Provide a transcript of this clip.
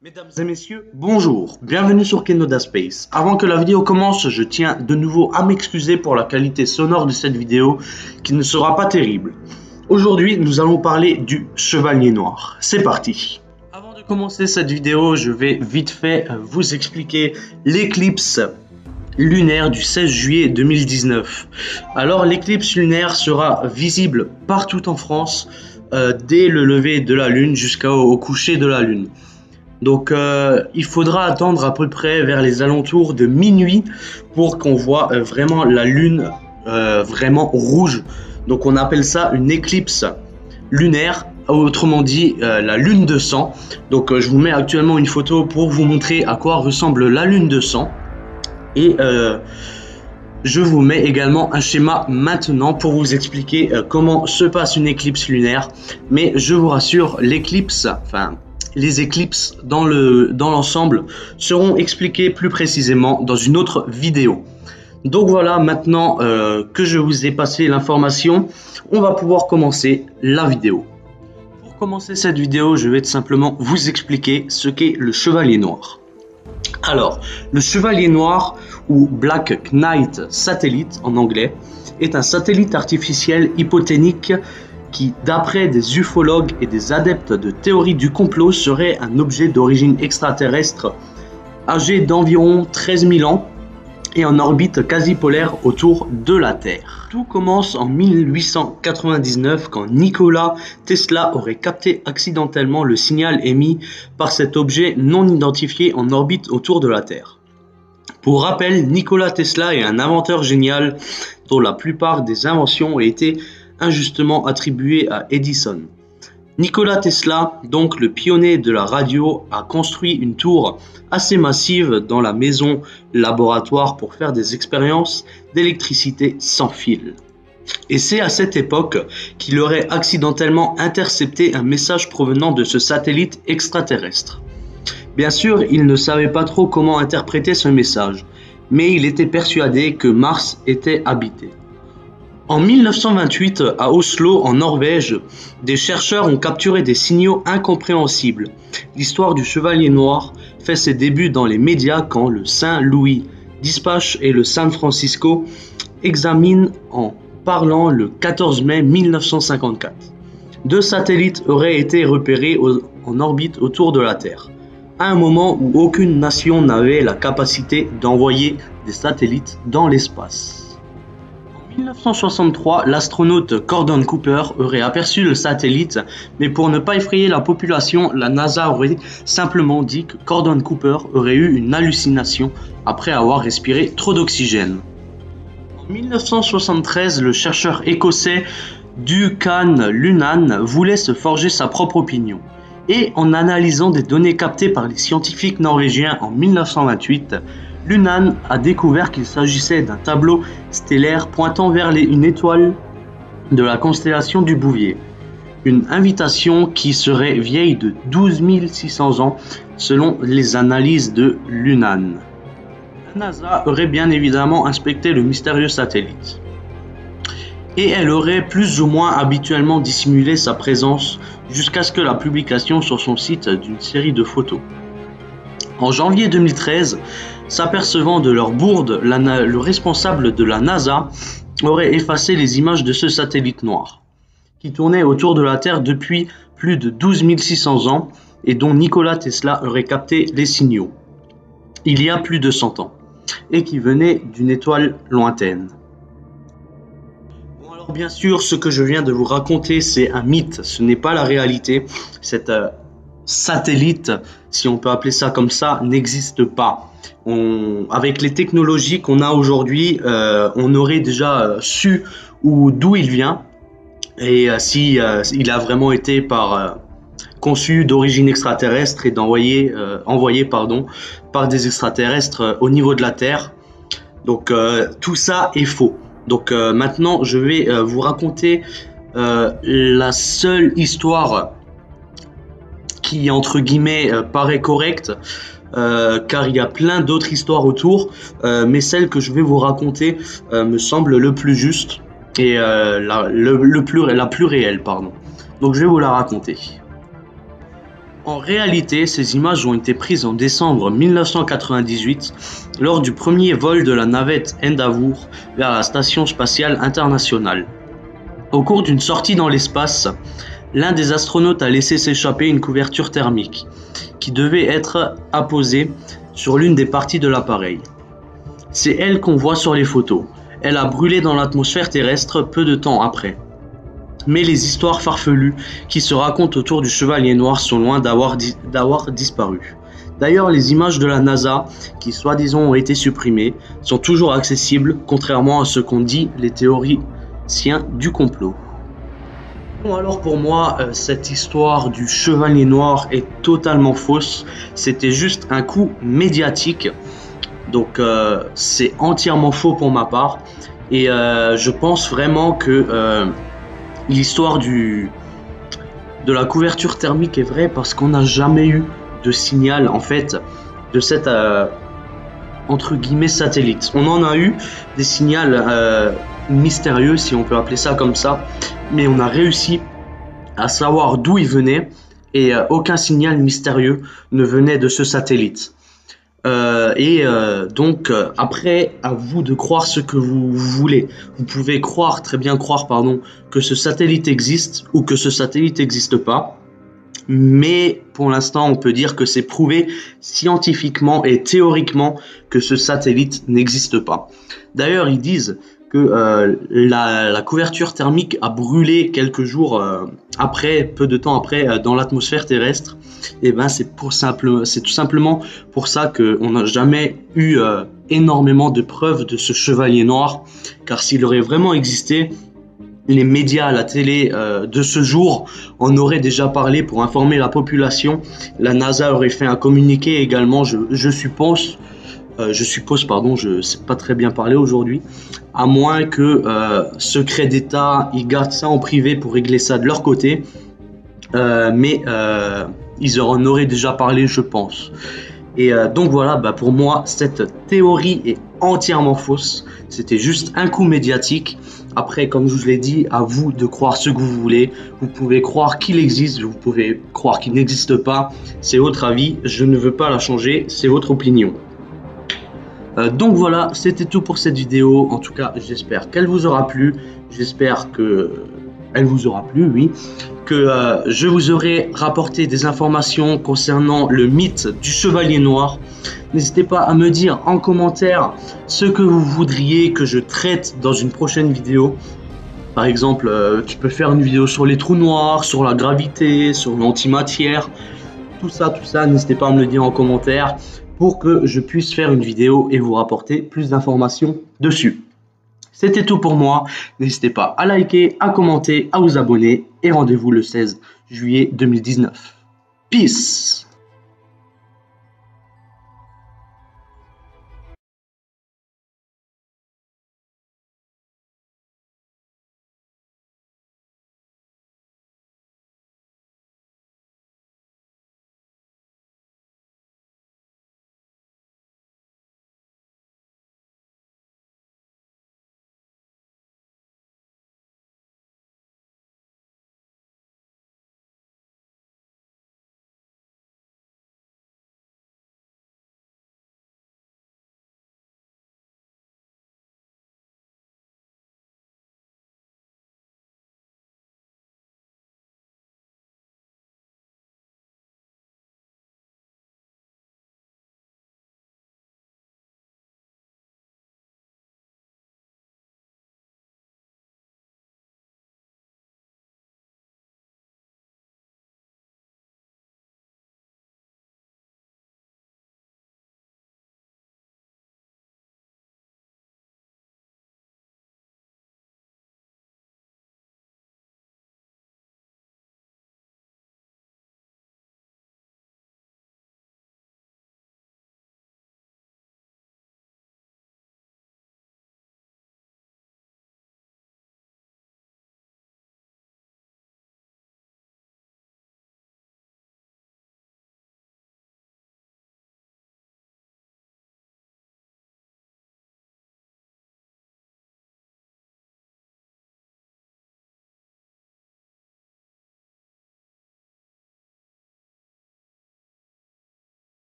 Mesdames et messieurs, bonjour, bienvenue sur Kenoda Space. Avant que la vidéo commence, je tiens de nouveau à m'excuser pour la qualité sonore de cette vidéo qui ne sera pas terrible. Aujourd'hui, nous allons parler du Chevalier Noir. C'est parti. Avant de commencer cette vidéo, je vais vite fait vous expliquer l'éclipse lunaire du 16 juillet 2019. Alors, l'éclipse lunaire sera visible partout en France dès le lever de la Lune jusqu'au coucher de la Lune. Donc il faudra attendre à peu près vers les alentours de minuit pour qu'on voit vraiment la lune vraiment rouge. Donc on appelle ça une éclipse lunaire, autrement dit la lune de sang. Donc je vous mets actuellement une photo pour vous montrer à quoi ressemble la lune de sang. Et je vous mets également un schéma maintenant pour vous expliquer comment se passe une éclipse lunaire. Mais je vous rassure, les éclipses dans l'ensemble seront expliquées plus précisément dans une autre vidéo. Donc voilà, maintenant que je vous ai passé l'information, on va pouvoir commencer la vidéo. Pour commencer cette vidéo, je vais tout simplement vous expliquer ce qu'est le Chevalier Noir. Alors, le Chevalier Noir, ou Black Knight Satellite en anglais, est un satellite artificiel hypoténique qui, d'après des ufologues et des adeptes de théorie du complot, serait un objet d'origine extraterrestre âgé d'environ 13 000 ans et en orbite quasi polaire autour de la Terre. Tout commence en 1899 quand Nikola Tesla aurait capté accidentellement le signal émis par cet objet non identifié en orbite autour de la Terre. Pour rappel, Nikola Tesla est un inventeur génial dont la plupart des inventions ont été injustement attribué à Edison. Nikola Tesla, donc le pionnier de la radio, a construit une tour assez massive dans la maison laboratoire pour faire des expériences d'électricité sans fil. Et c'est à cette époque qu'il aurait accidentellement intercepté un message provenant de ce satellite extraterrestre. Bien sûr, il ne savait pas trop comment interpréter ce message, mais il était persuadé que Mars était habité. En 1928, à Oslo, en Norvège, des chercheurs ont capturé des signaux incompréhensibles. L'histoire du Chevalier Noir fait ses débuts dans les médias quand le Saint-Louis Dispatch et le San Francisco examinent en parlant le 14 mai 1954. Deux satellites auraient été repérés en orbite autour de la Terre, à un moment où aucune nation n'avait la capacité d'envoyer des satellites dans l'espace. En 1963, l'astronaute Gordon Cooper aurait aperçu le satellite, mais pour ne pas effrayer la population, la NASA aurait simplement dit que Gordon Cooper aurait eu une hallucination après avoir respiré trop d'oxygène. En 1973, le chercheur écossais Duncan Lunan voulait se forger sa propre opinion. Et en analysant des données captées par les scientifiques norvégiens en 1928, Lunan a découvert qu'il s'agissait d'un tableau stellaire pointant vers une étoile de la constellation du Bouvier. Une invitation qui serait vieille de 12 600 ans selon les analyses de Lunan. La NASA aurait bien évidemment inspecté le mystérieux satellite. Et elle aurait plus ou moins habituellement dissimulé sa présence jusqu'à ce que la publication sur son site d'une série de photos. En janvier 2013, s'apercevant de leur bourde, le responsable de la NASA aurait effacé les images de ce satellite noir, qui tournait autour de la Terre depuis plus de 12 600 ans et dont Nikola Tesla aurait capté les signaux, il y a plus de 100 ans, et qui venait d'une étoile lointaine. Bon, alors bien sûr, ce que je viens de vous raconter, c'est un mythe, ce n'est pas la réalité. Cette satellite, si on peut appeler ça comme ça, n'existe pas. Avec les technologies qu'on a aujourd'hui, on aurait déjà su d'où il vient et si il a vraiment été conçu d'origine extraterrestre et envoyé par des extraterrestres au niveau de la Terre. Donc tout ça est faux. Donc maintenant, je vais vous raconter la seule histoire qui, entre guillemets, paraît correcte, car il y a plein d'autres histoires autour, mais celle que je vais vous raconter me semble le plus juste et la plus réelle, pardon. Donc je vais vous la raconter. En réalité, ces images ont été prises en décembre 1998 lors du premier vol de la navette Endeavour vers la Station spatiale internationale. Au cours d'une sortie dans l'espace, l'un des astronautes a laissé s'échapper une couverture thermique qui devait être apposée sur l'une des parties de l'appareil. C'est elle qu'on voit sur les photos. Elle a brûlé dans l'atmosphère terrestre peu de temps après. Mais les histoires farfelues qui se racontent autour du Chevalier Noir sont loin d'avoir disparu. D'ailleurs, les images de la NASA, qui soi-disant ont été supprimées, sont toujours accessibles, contrairement à ce qu'ont dit les théoriciens du complot. Bon, alors pour moi, cette histoire du Chevalier Noir est totalement fausse. C'était juste un coup médiatique. Donc c'est entièrement faux pour ma part. Et je pense vraiment que l'histoire de la couverture thermique est vraie parce qu'on n'a jamais eu de signal en fait de cette entre guillemets satellite. On en a eu des signaux mystérieux, si on peut appeler ça comme ça, mais on a réussi à savoir d'où il venait et aucun signal mystérieux ne venait de ce satellite. Donc après, à vous de croire ce que vous voulez. Vous pouvez très bien croire que ce satellite existe ou que ce satellite n'existe pas. Mais pour l'instant, on peut dire que c'est prouvé scientifiquement et théoriquement que ce satellite n'existe pas. D'ailleurs, ils disent que la couverture thermique a brûlé quelques jours après, peu de temps après, dans l'atmosphère terrestre. Et ben c'est tout simplement pour ça qu'on n'a jamais eu énormément de preuves de ce Chevalier Noir, car s'il aurait vraiment existé, les médias, la télé de ce jour en auraient déjà parlé pour informer la population. La NASA aurait fait un communiqué également, je suppose, je sais pas très bien parler aujourd'hui, à moins que secret d'État, ils gardent ça en privé pour régler ça de leur côté, mais ils en auraient déjà parlé, je pense. Et donc voilà, pour moi, cette théorie est entièrement fausse. C'était juste un coup médiatique. Après, comme je vous l'ai dit, à vous de croire ce que vous voulez. Vous pouvez croire qu'il existe, vous pouvez croire qu'il n'existe pas. C'est votre avis, je ne veux pas la changer, c'est votre opinion. Donc voilà, c'était tout pour cette vidéo. En tout cas, j'espère qu'elle vous aura plu. J'espère que elle vous aura plu, oui. Que je vous aurai rapporté des informations concernant le mythe du Chevalier Noir. N'hésitez pas à me dire en commentaire ce que vous voudriez que je traite dans une prochaine vidéo. Par exemple, tu peux faire une vidéo sur les trous noirs, sur la gravité, sur l'antimatière. Tout ça, n'hésitez pas à me le dire en commentaire pour que je puisse faire une vidéo et vous rapporter plus d'informations dessus. C'était tout pour moi. N'hésitez pas à liker, à commenter, à vous abonner et rendez-vous le 16 juillet 2019. Peace!